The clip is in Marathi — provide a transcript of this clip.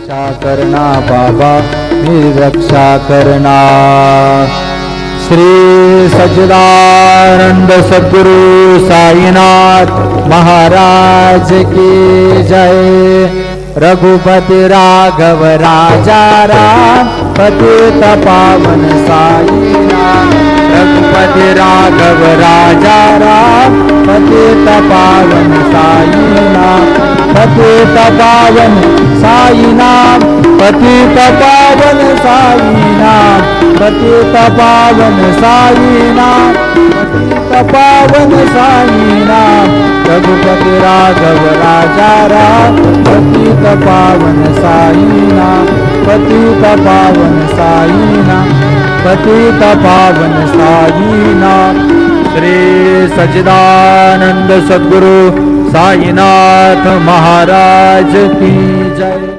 रक्षा करना बाबा मेरी रक्षा करना। श्री सच्चिदानंद सद्गुरु साईनाथ महाराज की जय। रघुपति राघव राजा राम पतित पावन साईनाथ। रघुपति राघव राजा राम पतित पावन साईनाथ। पतित पावन साईनाथ पतित पावन साईनाथ। पतित पावन साईनाथ पतित पावन साईनाथ। रघुपति राघव राजा राम पतित पावन साईनाथ। पतित पावन साईनाथ पतित पावन साईनाथ। श्री सच्चिदानंद सद्गुरु साईनाथ महाराज की जय।